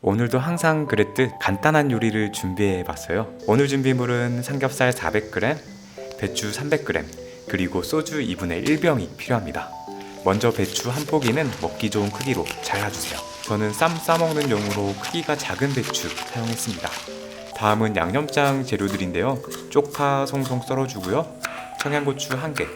오늘도 항상 그랬듯 간단한 요리를 준비해 봤어요. 오늘 준비물은 삼겹살 400g, 배추 300g, 그리고 소주 2분의 1병이 필요합니다. 먼저 배추 한 포기는 먹기 좋은 크기로 잘라주세요. 저는 쌈 싸먹는 용으로 크기가 작은 배추 사용했습니다. 다음은 양념장 재료들인데요. 쪽파 송송 썰어주고요. 청양고추 1개,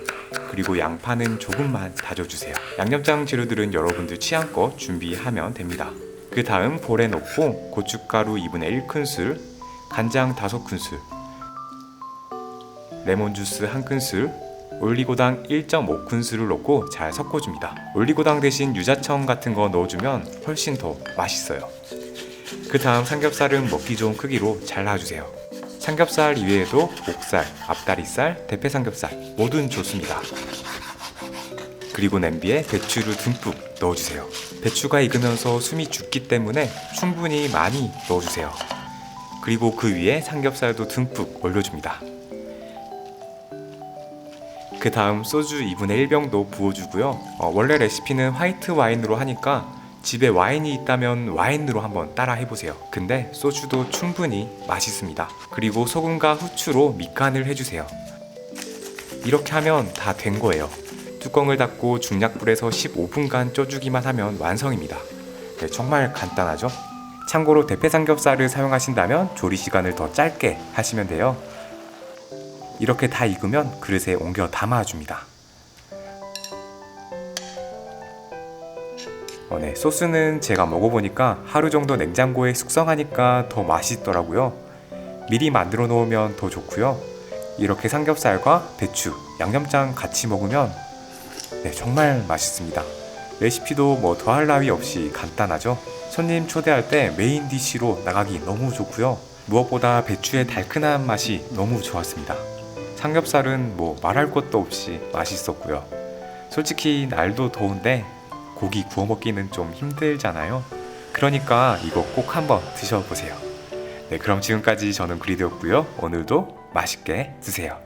그리고 양파는 조금만 다져주세요. 양념장 재료들은 여러분들 취향껏 준비하면 됩니다. 그 다음 볼에 넣고 고춧가루 2분의 1큰술, 간장 5큰술, 레몬주스 1큰술, 올리고당 1.5큰술을 넣고 잘 섞어줍니다. 올리고당 대신 유자청 같은 거 넣어주면 훨씬 더 맛있어요. 그 다음 삼겹살은 먹기 좋은 크기로 잘라주세요. 삼겹살 이외에도 목살, 앞다리살, 대패삼겹살 뭐든 좋습니다. 그리고 냄비에 배추를 듬뿍 넣어주세요. 배추가 익으면서 숨이 죽기 때문에 충분히 많이 넣어주세요. 그리고 그 위에 삼겹살도 듬뿍 올려줍니다. 그 다음 소주 2분의 1병도 부어주고요. 원래 레시피는 화이트 와인으로 하니까 집에 와인이 있다면 와인으로 한번 따라 해보세요. 근데 소주도 충분히 맛있습니다. 그리고 소금과 후추로 밑간을 해주세요. 이렇게 하면 다 된 거예요. 뚜껑을 닫고 중약불에서 15분간 쪄주기만 하면 완성입니다. 네, 정말 간단하죠? 참고로 대패삼겹살을 사용하신다면 조리 시간을 더 짧게 하시면 돼요. 이렇게 다 익으면 그릇에 옮겨 담아줍니다. 네, 소스는 제가 먹어보니까 하루 정도 냉장고에 숙성하니까 더 맛있더라고요. 미리 만들어 놓으면 더 좋고요. 이렇게 삼겹살과 배추, 양념장 같이 먹으면 정말 맛있습니다. 레시피도 뭐 더할 나위 없이 간단하죠. 손님 초대할 때 메인 디쉬로 나가기 너무 좋고요. 무엇보다 배추의 달큰한 맛이 너무 좋았습니다. 삼겹살은 뭐 말할 것도 없이 맛있었고요. 솔직히 날도 더운데 고기 구워 먹기는 좀 힘들잖아요. 그러니까 이거 꼭 한번 드셔보세요. 네, 그럼 지금까지 저는 그리드였고요. 오늘도 맛있게 드세요.